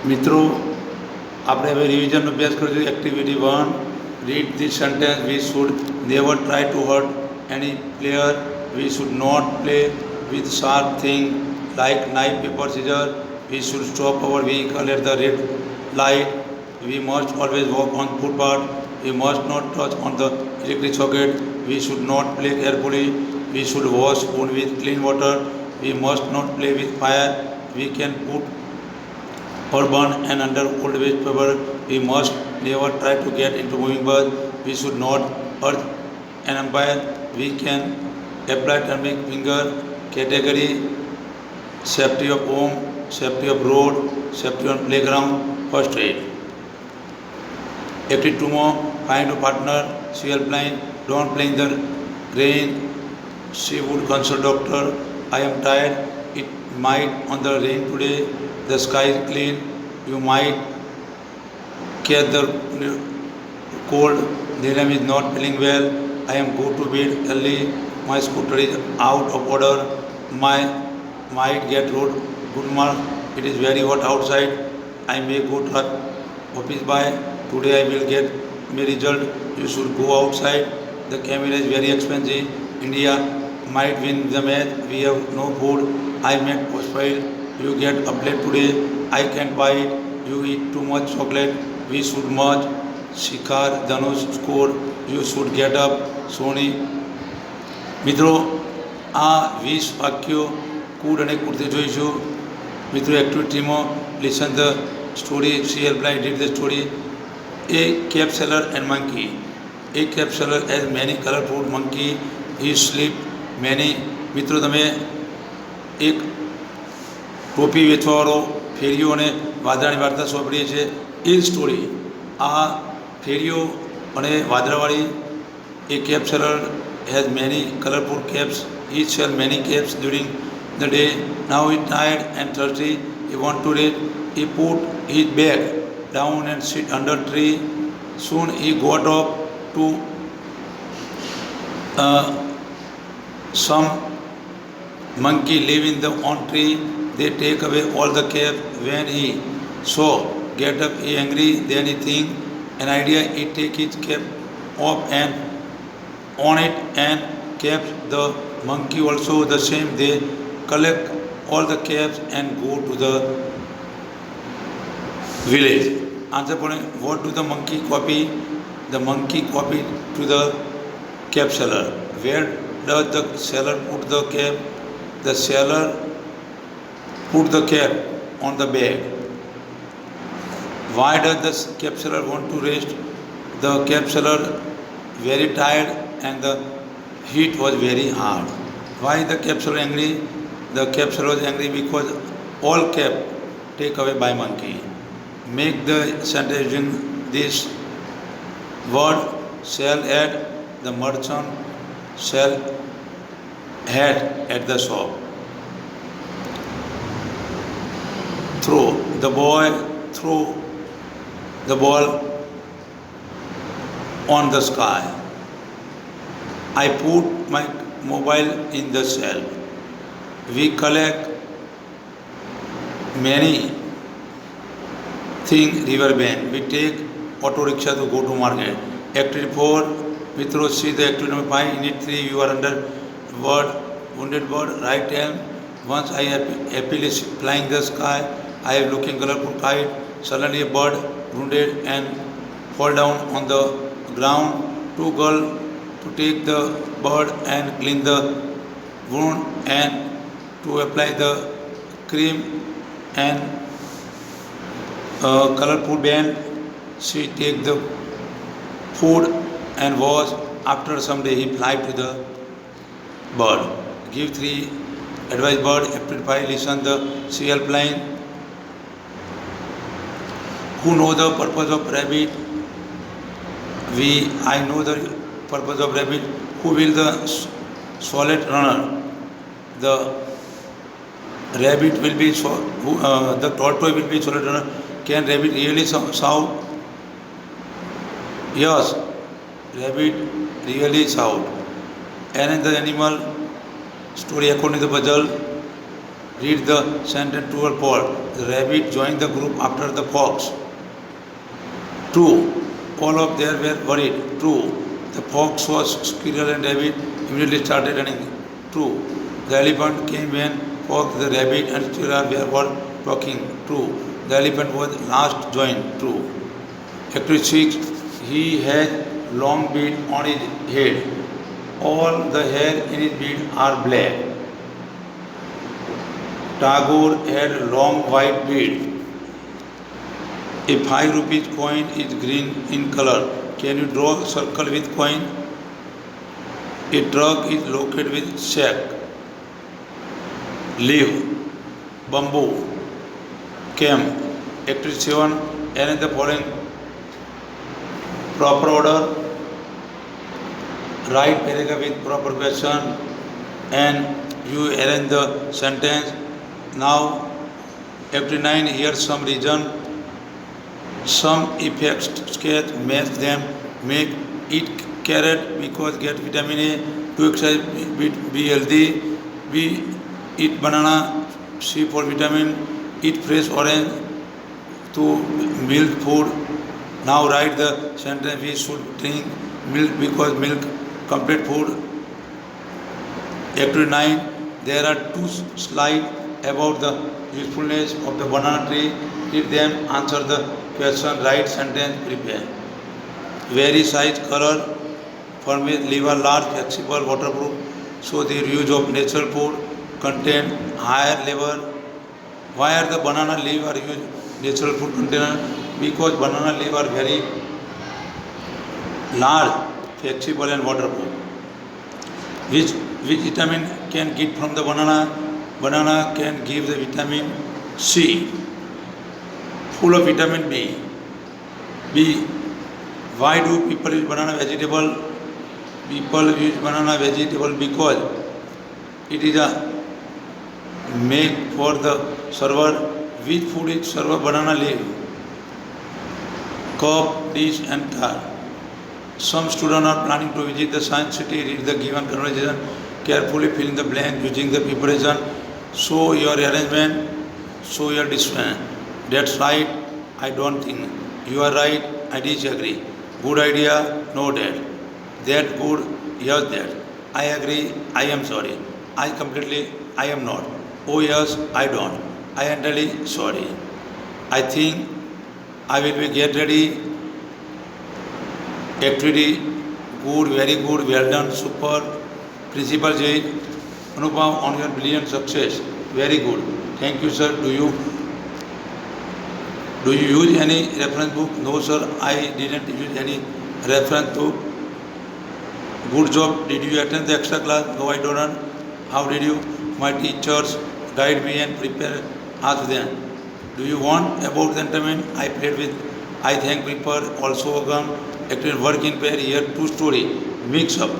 મિત્રો આપણે હવે રિવિઝનનો અભ્યાસ કરીશું. Activity 1, read this sentence. We should never try to hurt any player. We should not play with sharp thing like knife, paper, scissor. We should stop our vehicle at the red light. We must always walk on footpath. We must not touch on the electric socket. We should not play carefully. We should wash spoon with clean water. We must not play with fire. We can put or burn and under old waste paper. We must never try to get into moving bus. We should not hurt an umpire. We can apply turmeric finger. Category: safety of home, safety of road, safety on playground, first aid. Activity 2 more. Find a partner. She will blind. Don't play in the rain. She would consult doctor. I am tired. It might on the rain today. The sky is clean. You might catch the cold. Nilam is not feeling well. I am go to bed early. My scooter is out of order. Might get road good mark. It is very hot outside. I may go to office by today. I will get my result. You should go outside. The camera is very expensive. India might win the match. We have no food. I met spoil. You get a plate today. I can't buy it. You eat too much chocolate. We should merge. Shikhar, Dhanush score. You should get up. Sony. મિત્રો આ 20 વાક્યો food અને કુર્તે જોઈશું. મિત્રો એક્ટિવિટીમાં listen the story. See help like read the story. A cave seller and monkey. A cave seller has many colorful monkey. He sleep many. મિત્રો તમે એક ટોપી વેચવાવાળો ફેરીઓ અને વાદળાની વાર્તા સાંભળીએ છીએ. એ સ્ટોરી આ ફેરીઓ અને વાદળાવાળી. A cap seller has many colorful caps. He sells many caps during the day. Now he is tired and thirsty. He wants to read. He put his bag down and sit under tree. Soon he got up to some monkey live in the on tree. They take away all the cap. When he saw get up, he angry. Then he think an idea. He take his cap off and on it and caps the monkey also the same. They collect all the caps and go to the village. Answer point: what do the monkey copy? The monkey copy to the cap seller. Where does the seller put the cap? The seller put the cap on the bag. Why does the cap seller want to rest? The cap seller very tired and the heat was very hard. Why the cap seller angry? The cap seller was angry because all cap take away by monkey. Make the sentence using this word. Sell at the merchant, sell had at the shop. Throw. The boy threw the ball on the sky. I put my mobile in the shelf. We collect many things river bank. We take auto rickshaw to go to market. Activity 4. મિત્રો see the activity number 5. Unit 3. You are under word. Wounded bird. Right hand. Once I happily flying the sky. I am looking colorful kite. Suddenly a bird wounded and fall down on the ground. Two girls to take the bird and clean the wound and to apply the cream and colorful band. She take the food and wash. After some day he fly to the bird. Give 3 advice bird. Activity 5. Listen the sea helpline. Who know the purpose of rabbit? I know the purpose of rabbit. Who will the solid runner? The rabbit will be the tortoise will be solid runner. Can rabbit really shout? Yes, rabbit really shout. And the animal story according to the puzzle. Read the sentence true or false. The rabbit joined the group after the fox. True. All of them were worried. True. The fox saw squirrel and rabbit immediately started running. True. The elephant came when fox, the rabbit and squirrel were talking. True. The elephant was last joined. True. Activity 6. He had long beard on his head. All the hair in his beard are black. Tagore had a long white beard. A 5 rupees coin is green in color. Can you draw a circle with coin? A truck is located with sack, leaf, bamboo, cam. Activity 7. Arrange the following proper order. Write paragraph with proper question and you arrange the sentence. Now, activity 9. Here some reason, some effects sketch, match them, make eat carrot because get vitamin A, to exercise, be healthy, B, eat banana, C for vitamin, eat fresh orange, to milk food. Now write the sentence, we should drink milk because milk complete food. Activity 9. There are 2 slides about the usefulness of the banana tree. Read them, answer the question, write sentence, prepare. Vary size, color, format, leaf are large, flexible, waterproof. So the use of natural food, contain higher level. Why are the banana leaf are used natural food container? Because banana leaf are very large, flexible and waterproof. Which vitamin can get from the banana? Banana can give the vitamin C, full of vitamin B. B. Why do people use banana vegetable? People use banana vegetable because it is a make for the server. Which food is server? Banana leaf, cup, dish and tar. Some students are planning to visit the science city. Read the given conversation, carefully fill in the blank using the preparation. Show your arrangement, show your discipline. That's right, I don't think. You are right, I disagree. Good idea, no that. That good, yes that. I agree, I am sorry. I completely, I am not. Oh yes, I don't. I am really sorry. I think I will be get ready. Activity, good, very good, well done, super. Principal Jay, Anupam, on your brilliant success. Very good. Thank you, sir. Do you use any reference book? No, sir. I didn't use any reference book. Good job. Did you attend the extra class? No, I don't. How did you? My teachers guide me and prepare. Ask them. Do you want about the entertainment? I played with. I thank people also again. Actually, work in pair here. 2 story mix up.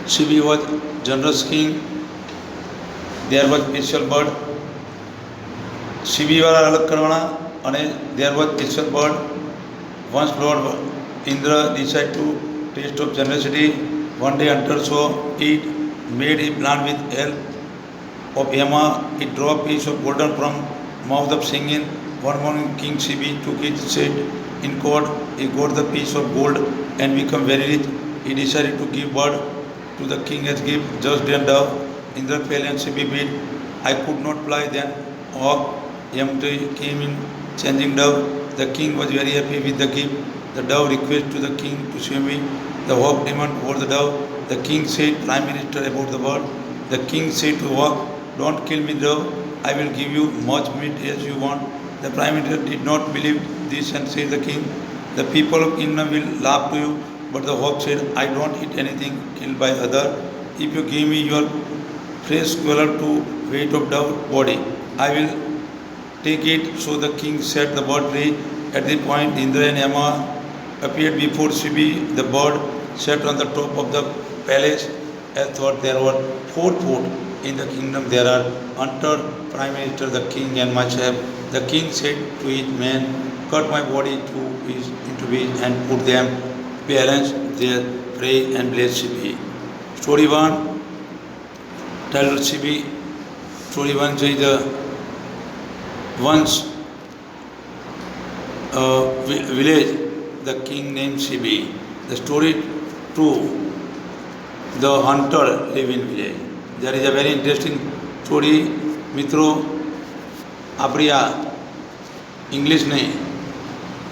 CB was generous king. There was special bird. CB वाला अलग करवाना अने there was special bird. Once Lord Indra decided to taste of generosity. One day hunter saw it, made a plan with help of Yama. It dropped piece of golden from mouth of singing. One morning King CB took it, said in court, he got the piece of gold and become very rich. He decided to give bird to the king as gift. Just then dove, Indra fell and CB beat. I could not fly then. Hawk Yamta came in changing dove. The king was very happy with the gift. The dove requested to the king to swim me. The hawk demanded for the dove. The king said, Prime Minister, about the bird. The king said to hawk, don't kill me, dove. I will give you much meat as you want. The Prime Minister did not believe this and said the king, the people of kingdom will laugh to you. But the hawk said, I don't eat anything killed by other. If you give me your fresh squirrel to weight of dove body, I will take it. So the king set the bird free. At the point, Indra and Yama appeared before CB. The bird sat on the top of the palace. As thought there were 4 food in the kingdom. There are hunter, Prime Minister, the king and myself. The king said to each man, cut my body into pieces and put them balance their prey and bless CB. Story 1, titled CB Story 1 says the once village, the king named Sibi. The story 2, the hunter live in village. There is a very interesting story. મિત્રો આપણી આ ઇંગ્લિશની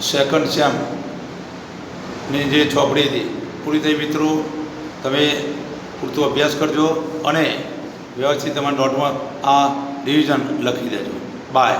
second સેમની જે ચોપડી હતી પૂરી થઈ. મિત્રો તમે પૂરતો અભ્યાસ કરજો અને વ્યવસ્થિત તમારા નોટમાં આ રિવિઝન લખી દેજો. બાય.